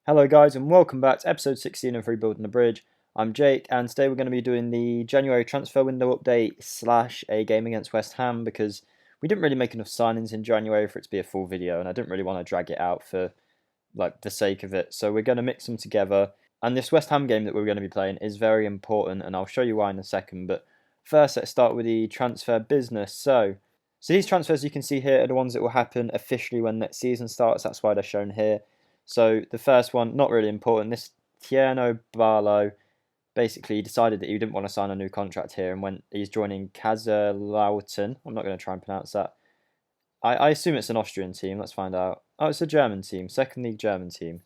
Hello guys and welcome back to episode 16 of Rebuilding the Bridge. I'm Jake and today we're going to be doing the January transfer window update slash a game against West Ham because we didn't really make enough signings in January for it to be a full video and I didn't really want to drag it out for the sake of it. So we're going to mix them together, and this West Ham game that we're going to be playing is very important and I'll show you why in a second. But first let's start with the transfer business. So these transfers you can see here are the ones that will happen officially when next season starts. That's why they're shown here. So the first one, not really important. This Tierno Barlow basically decided that he didn't want to sign a new contract here and he's joining Kaiserslautern. I'm not going to try and pronounce that. I assume it's an Austrian team. Let's find out. Oh, it's a German team, second league German team.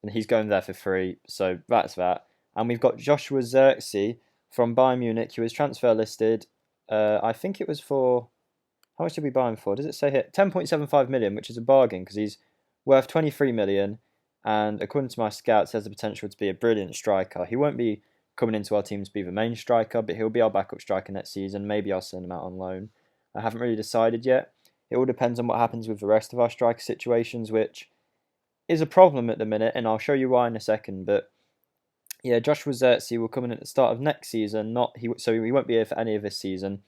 And he's going there for free. So that's that. And we've got Joshua Zirkzee from Bayern Munich, who is transfer listed. I think it was for... How much did we buy him for? Does it say here? 10.75 million, which is a bargain because he's worth 23 million, and according to my scouts, has the potential to be a brilliant striker. He won't be coming into our team to be the main striker, but he'll be our backup striker next season. Maybe I'll send him out on loan. I haven't really decided yet. It all depends on what happens with the rest of our striker situations, which is a problem at the minute, and I'll show you why in a second. But yeah, Joshua Zirkzee will come in at the start of next season. So he won't be here for any of this season.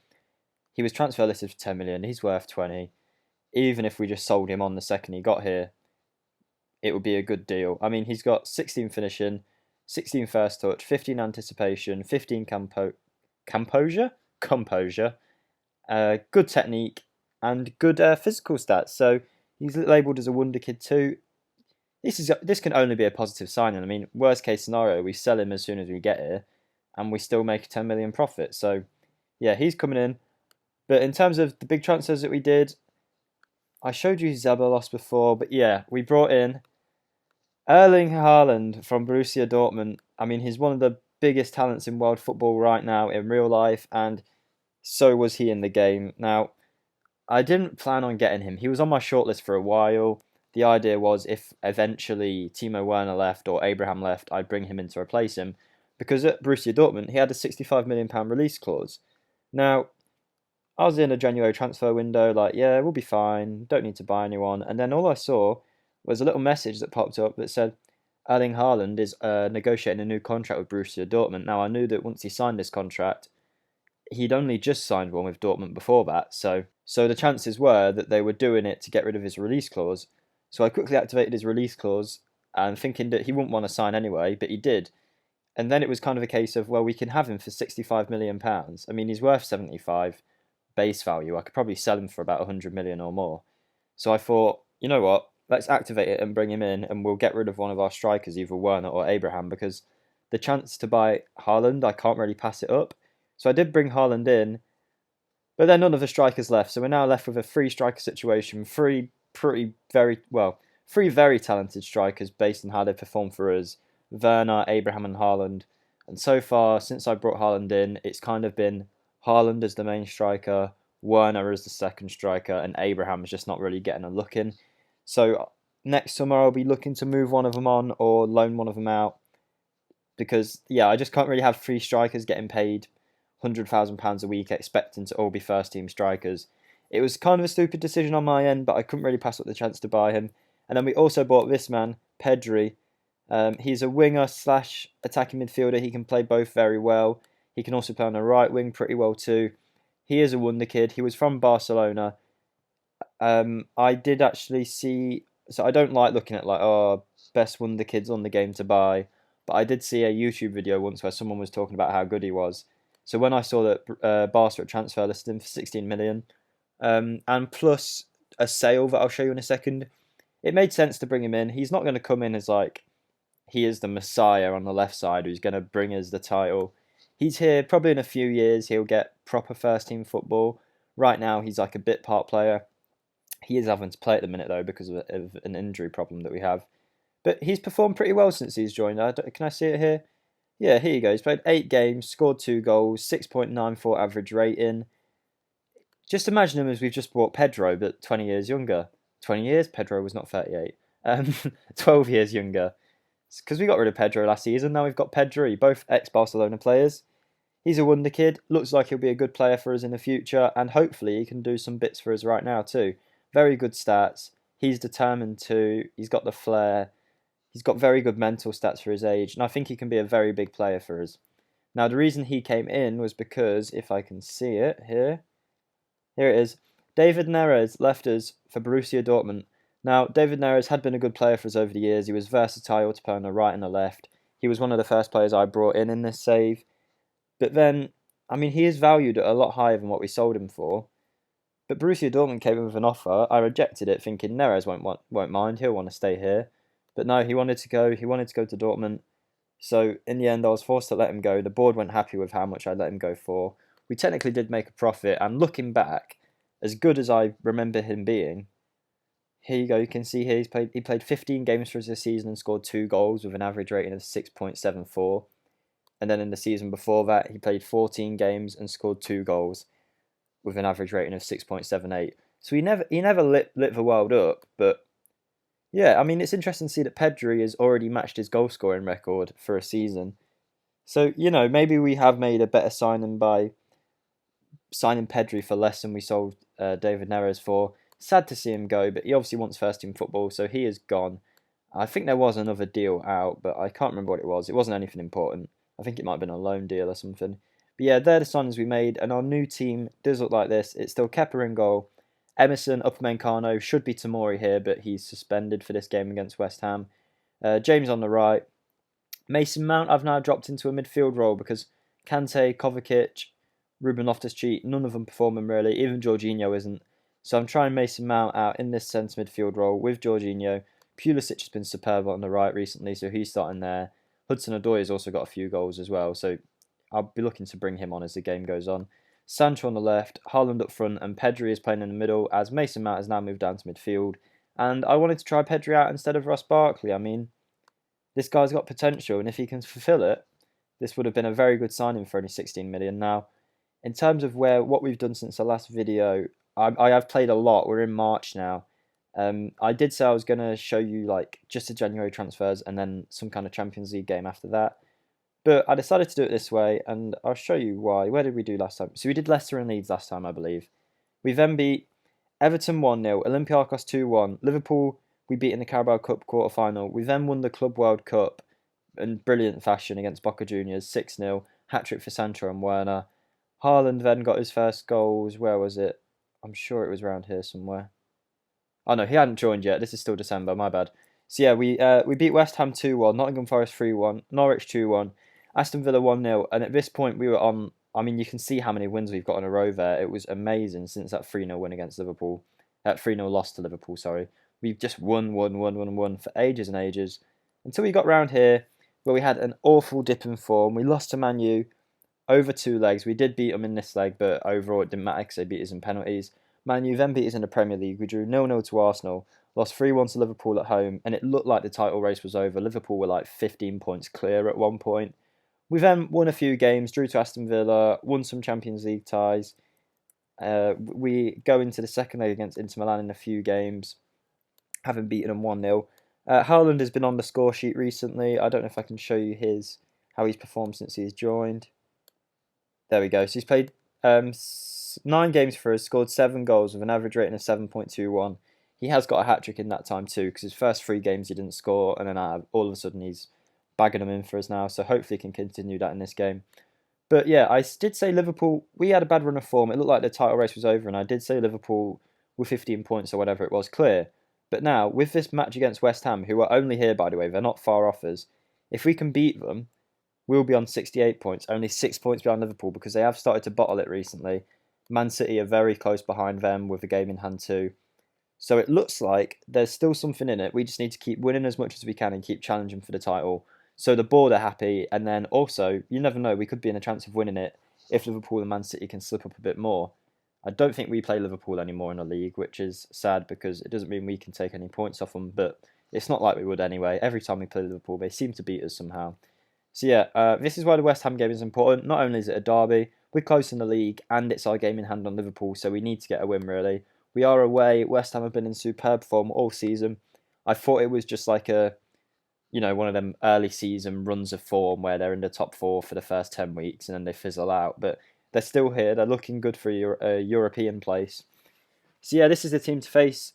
He was transfer listed for 10 million. He's worth 20. Even if we just sold him on the second he got here, it would be a good deal. I mean, he's got 16 finishing, 16 first touch, 15 anticipation, 15 composure, good technique, and good physical stats. So he's labelled as a wonder kid too. This can only be a positive signing. I mean, worst case scenario, we sell him as soon as we get here, and we still make a 10 million profit. So yeah, he's coming in. But in terms of the big transfers that we did, I showed you Zeballos before, but yeah, we brought in Arling Harland from Borussia Dortmund. I mean, he's one of the biggest talents in world football right now in real life, and so was he in the game. Now, I didn't plan on getting him. He was on my shortlist for a while. The idea was if eventually Timo Werner left or Abraham left, I'd bring him in to replace him, because at Borussia Dortmund, he had a £65 million release clause. Now, I was in a January transfer window, like, yeah, we'll be fine, don't need to buy anyone. And then all I saw was a little message that popped up that said Arling Harland is negotiating a new contract with Borussia Dortmund. Now, I knew that once he signed this contract, he'd only just signed one with Dortmund before that. So the chances were that they were doing it to get rid of his release clause. So I quickly activated his release clause and thinking that he wouldn't want to sign anyway, but he did. And then it was kind of a case of, well, we can have him for £65 million. I mean, he's worth 75 base value. I could probably sell him for about 100 million or more. So I thought, you know what, let's activate it and bring him in, and we'll get rid of one of our strikers, either Werner or Abraham, because the chance to buy Haaland, I can't really pass it up. So I did bring Haaland in, but then none of the strikers left. So we're now left with a three striker situation, three very talented strikers based on how they perform for us: Werner, Abraham and Haaland. And so far, since I brought Haaland in, it's kind of been Haaland as the main striker, Werner as the second striker, and Abraham is just not really getting a look in. So next summer I'll be looking to move one of them on or loan one of them out, because yeah, I just can't really have three strikers getting paid £100,000 a week expecting to all be first team strikers. It was kind of a stupid decision on my end, but I couldn't really pass up the chance to buy him. And then we also bought this man, Pedri. He's a winger slash attacking midfielder. He can play both very well. He can also play on the right wing pretty well too. He is a wonder kid. He was from Barcelona. I did actually see... So I don't like looking at best wonder kids on the game to buy. But I did see a YouTube video once where someone was talking about how good he was. So when I saw that Barca at transfer listed him for 16 million, and plus a sale that I'll show you in a second, it made sense to bring him in. He's not going to come in as he is the Messiah on the left side who's going to bring us the title. He's here probably in a few years. He'll get proper first team football. Right now, he's like a bit part player. He is having to play at the minute though because of an injury problem that we have. But he's performed pretty well since he's joined. Can I see it here? Yeah, here you go. He's played 8 games, scored 2 goals, 6.94 average rating. Just imagine him as we've just bought Pedro, but 20 years younger. 20 years? Pedro was not 38. 12 years younger. Because we got rid of Pedro last season, now we've got Pedri, both ex-Barcelona players. He's a wonder kid, looks like he'll be a good player for us in the future, and hopefully he can do some bits for us right now too. Very good stats, he's determined to, he's got the flair, He's got very good mental stats for his age, and I think he can be a very big player for us. Now, the reason he came in was because, if I can see it here, here it is. David Neres left us for Borussia Dortmund. Now, David Neres had been a good player for us over the years. He was versatile to play on the right and the left. He was one of the first players I brought in this save. But then, I mean, he is valued at a lot higher than what we sold him for. But Borussia Dortmund came in with an offer. I rejected it, thinking Neres won't mind. He'll want to stay here. But no, he wanted to go. He wanted to go to Dortmund. So in the end, I was forced to let him go. The board weren't happy with how much I let him go for. We technically did make a profit, and looking back, as good as I remember him being, here you go. You can see here he played 15 games for us this season and scored 2 goals with an average rating of 6.74. And then in the season before that, he played 14 games and scored 2 goals with an average rating of 6.78. So he never lit the world up, but yeah, I mean, it's interesting to see that Pedri has already matched his goal scoring record for a season. So, you know, maybe we have made a better signing by signing Pedri for less than we sold David Neres for. Sad to see him go, but he obviously wants first team football, so he is gone. I think there was another deal out, but I can't remember what it was. It wasn't anything important. I think it might have been a loan deal or something. But yeah, they're the signings we made, and our new team does look like this. It's still Kepa in goal. Emerson, Upamecano, should be Tomori here, but he's suspended for this game against West Ham. James on the right. Mason Mount I've now dropped into a midfield role because Kante, Kovacic, Ruben Loftus-Cheek, none of them performing really. Even Jorginho isn't. So I'm trying Mason Mount out in this centre midfield role with Jorginho. Pulisic has been superb on the right recently, so he's starting there. Hudson-Odoi has also got a few goals as well, so I'll be looking to bring him on as the game goes on. Sancho on the left, Harland up front, and Pedri is playing in the middle as Mason Mount has now moved down to midfield. And I wanted to try Pedri out instead of Ross Barkley. I mean, this guy's got potential, and if he can fulfill it, this would have been a very good signing for only 16 million. Now, in terms of what we've done since the last video, I have played a lot. We're in March now. I did say I was going to show you like just the January transfers and then some kind of Champions League game after that. But I decided to do it this way, and I'll show you why. Where did we do last time? So we did Leicester and Leeds last time, I believe. We then beat Everton 1-0, Olympiacos 2-1, Liverpool we beat in the Carabao Cup quarter-final. We then won the Club World Cup in brilliant fashion against Boca Juniors, 6-0, hat-trick for Sancho and Werner. Harland then got his first goals. Where was it? I'm sure it was around here somewhere. Oh no, he hadn't joined yet. This is still December, my bad. So yeah, we beat West Ham 2-1, Nottingham Forest 3-1, Norwich 2-1, Aston Villa 1-0, and at this point we were on, I mean, you can see how many wins we've got in a row there. It was amazing since that 3-0 win against Liverpool. That 3-0 loss to Liverpool, sorry. We've just won for ages and ages. Until we got round here, where we had an awful dip in form. We lost to Man U over 2 legs. We did beat them in this leg, but overall it didn't matter because they beat us in penalties. Man U then beat us in the Premier League. We drew 0-0 to Arsenal, lost 3-1 to Liverpool at home, and it looked like the title race was over. Liverpool were like 15 points clear at one point. We then won a few games, drew to Aston Villa, won some Champions League ties. We go into the second leg against Inter Milan in a few games, having beaten them 1-0. Harland has been on the score sheet recently. I don't know if I can show you how he's performed since he's joined. There we go. So he's played 9 games for us, scored 7 goals with an average rating of 7.21. He has got a hat-trick in that time too, because his first 3 games he didn't score, and then all of a sudden he's bagging them in for us now, so hopefully he can continue that in this game. But yeah, I did say Liverpool, we had a bad run of form. It looked like the title race was over, and I did say Liverpool with 15 points or whatever it was clear. But now, with this match against West Ham, who are only here, by the way, they're not far off us, if we can beat them, we'll be on 68 points, only 6 points behind Liverpool, because they have started to bottle it recently. Man City are very close behind them with the game in hand too. So it looks like there's still something in it. We just need to keep winning as much as we can and keep challenging for the title. So the board are happy, and then also, you never know, we could be in a chance of winning it if Liverpool and Man City can slip up a bit more. I don't think we play Liverpool anymore in the league, which is sad because it doesn't mean we can take any points off them, but it's not like we would anyway. Every time we play Liverpool, they seem to beat us somehow. So yeah, this is why the West Ham game is important. Not only is it a derby, we're close in the league, and it's our game in hand on Liverpool, so we need to get a win really. We are away. West Ham have been in superb form all season. I thought it was just like one of them early season runs of form where they're in the top 4 for the first 10 weeks and then they fizzle out. But they're still here. They're looking good for a European place. So yeah, this is the team to face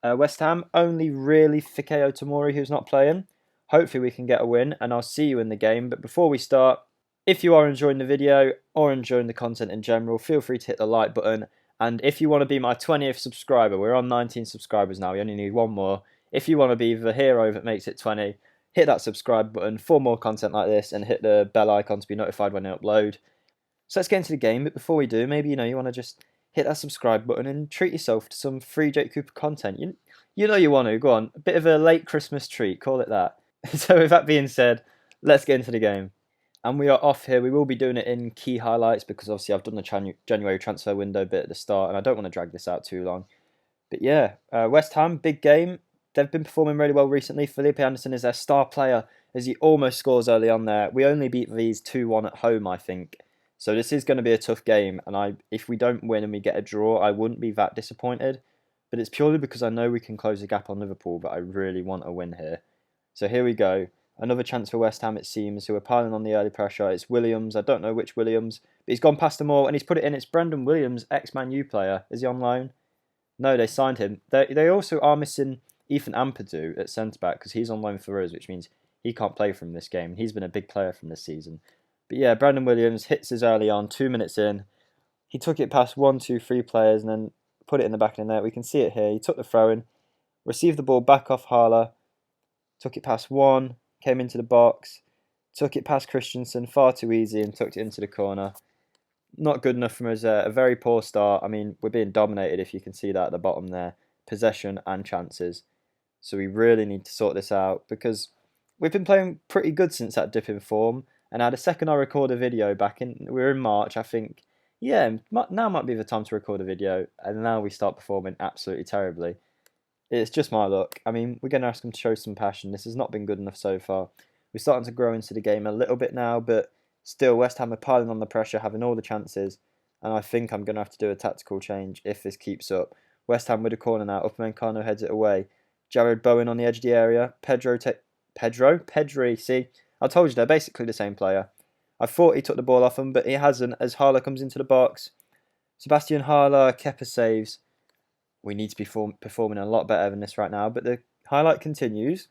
West Ham. Only really Fikayo Tomori who's not playing. Hopefully we can get a win, and I'll see you in the game. But before we start, if you are enjoying the video or enjoying the content in general, feel free to hit the like button. And if you want to be my 20th subscriber, we're on 19 subscribers now, we only need one more. If you want to be the hero that makes it 20, hit that subscribe button for more content like this and hit the bell icon to be notified when I upload. So let's get into the game, but before we do, maybe you want to just hit that subscribe button and treat yourself to some free Jake Cooper content. You know you want to, go on, a bit of a late Christmas treat, call it that. So with that being said, let's get into the game. And we are off here. We will be doing it in key highlights because obviously I've done the January transfer window bit at the start and I don't want to drag this out too long. But yeah, West Ham, big game. They've been performing really well recently. Felipe Anderson is their star player as he almost scores early on there. We only beat these 2-1 at home, I think. So this is going to be a tough game. And if we don't win and we get a draw, I wouldn't be that disappointed. But it's purely because I know we can close the gap on Liverpool, but I really want a win here. So here we go. Another chance for West Ham, it seems, who are piling on the early pressure. It's Williams. I don't know which Williams, but he's gone past them all and he's put it in. It's Brendan Williams, ex-Man U player. Is he on loan? No, they signed him. They also are missing Ethan Ampadu at centre-back because he's on loan for us, which means he can't play from this game. He's been a big player from this season. But yeah, Brendan Williams hits us early on, 2 minutes in. He took it past 1, 2, 3 players and then put it in the back of the net. We can see it here. He took the throw-in, received the ball back off Harler, took it past one, came into the box, took it past Christensen, far too easy, and tucked it into the corner. Not good enough from us. A very poor start. I mean, we're being dominated, if you can see that at the bottom there. Possession and chances. So we really need to sort this out because we've been playing pretty good since that dip in form. And I had a second I record a video we were in March, I think. Yeah, now might be the time to record a video. And now we start performing absolutely terribly. It's just my luck. I mean, we're going to ask them to show some passion. This has not been good enough so far. We're starting to grow into the game a little bit now, but still, West Ham are piling on the pressure, having all the chances. And I think I'm going to have to do a tactical change if this keeps up. West Ham with a corner now. Upamecano heads it away. Jared Bowen on the edge of the area. Pedri, see? I told you they're basically the same player. I thought he took the ball off him, but he hasn't as Harler comes into the box. Sebastian Harler, Kepa saves. We need to be performing a lot better than this right now, but the highlight continues.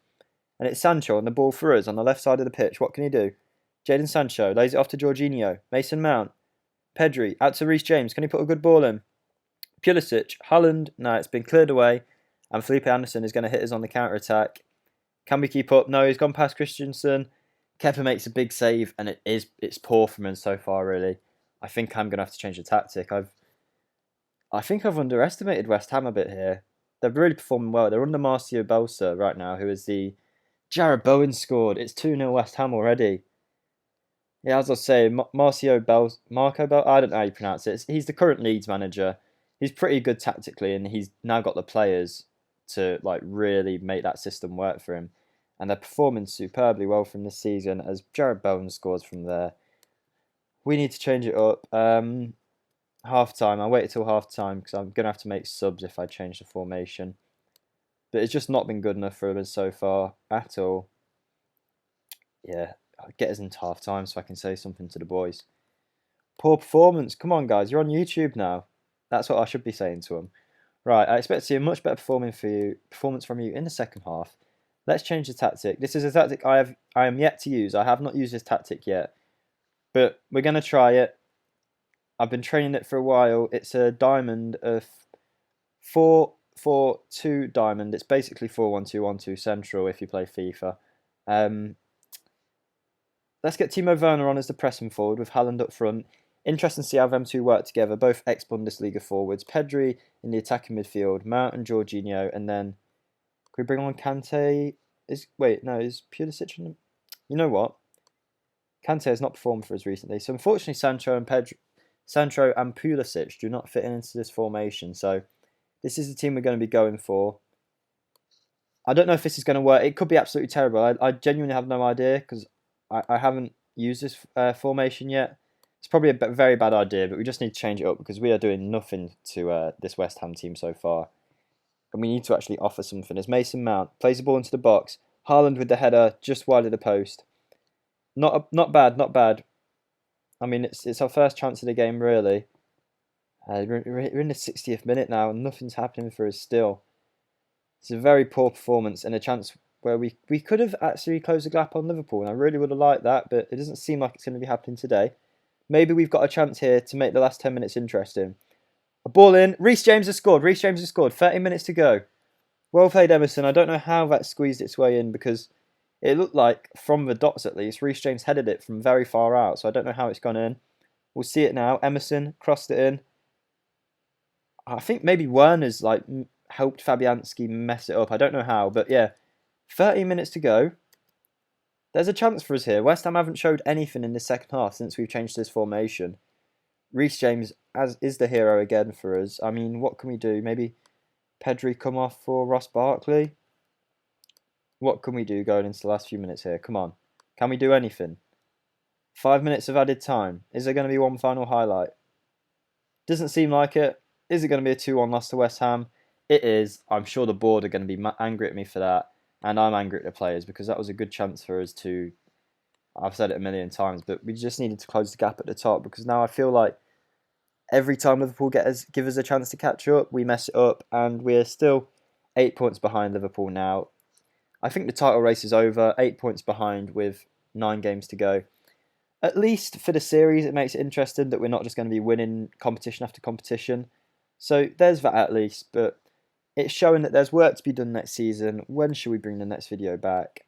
And it's Sancho on the ball for us on the left side of the pitch. What can he do? Jadon Sancho lays it off to Jorginho. Mason Mount. Pedri out to Reece James. Can he put a good ball in? Pulisic. Harland. No, it's been cleared away. And Felipe Anderson is going to hit us on the counter-attack. Can we keep up? No, he's gone past Christensen. Kepa makes a big save, and it's poor from him so far, really. I think I'm going to have to change the tactic. I think I've underestimated West Ham a bit here. They're really performing well. They're under Marcio Bielsa right now, who is the... Jared Bowen scored. It's 2-0 West Ham already. Yeah, as I was saying, Marco Bell, I don't know how you pronounce it. He's the current Leeds manager. He's pretty good tactically, and he's now got the players to really make that system work for him. And they're performing superbly well from this season as Jared Bowen scores from there. We need to change it up. Half-time. I waited till half-time because I'm going to have to make subs if I change the formation. But it's just not been good enough for us so far at all. Yeah, I'll get us into half-time so I can say something to the boys. Poor performance. Come on, guys. You're on YouTube now. That's what I should be saying to them. Right, I expect to see a much better performance from you in the second half. Let's change the tactic. This is a tactic I am yet to use. I have not used this tactic yet. But we're going to try it. I've been training it for a while. It's a diamond of 4-4-2 diamond. It's basically 4-1-2-1-2 central if you play FIFA. Let's get Timo Werner on as the pressing forward with Harland up front. Interesting to see how them two work together, both ex-Bundesliga forwards. Pedri in the attacking midfield, Mount and Jorginho, and then can we bring on Kante? Is Pulisic in them? You know what? Kante has not performed for us recently, so unfortunately Sancho and Pulisic do not fit into this formation. So this is the team we're going to be going for. I don't know if this is going to work. It could be absolutely terrible. I genuinely have no idea because I haven't used this formation yet. It's probably a very bad idea, but we just need to change it up because we are doing nothing to this West Ham team so far. And we need to actually offer something. As Mason Mount plays the ball into the box, Harland with the header just wide of the post. Not bad, not bad. I mean, it's our first chance of the game, really. We're in the 60th minute now, and nothing's happening for us still. It's a very poor performance and a chance where we could have actually closed the gap on Liverpool, and I really would have liked that, but it doesn't seem like it's going to be happening today. Maybe we've got a chance here to make the last 10 minutes interesting. A ball in. Reece James has scored. Reece James has scored. 30 minutes to go. Well played, Emerson. I don't know how that squeezed its way in because it looked like, from the dots at least, Reece James headed it from very far out, so I don't know how it's gone in. We'll see it now. Emerson crossed it in. I think maybe Werner's like helped Fabianski mess it up. I don't know how, but yeah, 30 minutes to go. There's a chance for us here. West Ham haven't showed anything in the second half since we've changed this formation. Reece James is the hero again for us. I mean, what can we do? Maybe Pedri come off for Ross Barkley? What can we do going into the last few minutes here? Come on. Can we do anything? 5 minutes of added time. Is there going to be one final highlight? Doesn't seem like it. Is it going to be a 2-1 loss to West Ham? It is. I'm sure the board are going to be angry at me for that. And I'm angry at the players because that was a good chance for us to... I've said it a million times, but we just needed to close the gap at the top because now I feel like every time Liverpool give us a chance to catch up, we mess it up, and we're still 8 points behind Liverpool now. I think the title race is over, 8 points behind with 9 games to go. At least for the series, it makes it interesting that we're not just going to be winning competition after competition. So there's that at least, but it's showing that there's work to be done next season. When should we bring the next video back?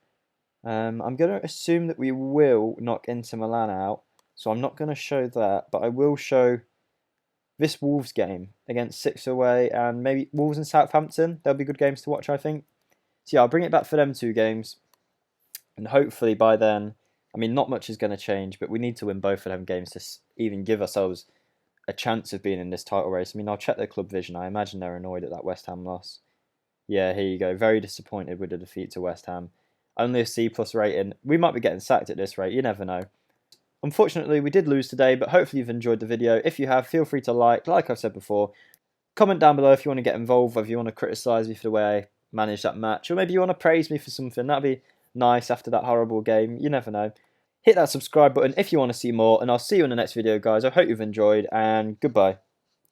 I'm going to assume that we will knock Inter Milan out, so I'm not going to show that, but I will show this Wolves game against 6 away, and maybe Wolves and Southampton. They'll be good games to watch, I think. So yeah, I'll bring it back for them 2 games, and hopefully by then, I mean, not much is going to change, but we need to win both of them games to even give ourselves a chance of being in this title race. I mean, I'll check their club vision. I imagine they're annoyed at that West Ham loss. Yeah, here you go. Very disappointed with the defeat to West Ham. Only a C+ rating. We might be getting sacked at this rate. You never know. Unfortunately, we did lose today, but hopefully you've enjoyed the video. If you have, feel free to like I've said before. Comment down below if you want to get involved, whether you want to criticise me for the way I managed that match, or maybe you want to praise me for something. That'd be nice after that horrible game. You never know. Hit that subscribe button if you want to see more, and I'll see you in the next video, guys. I hope you've enjoyed, and goodbye.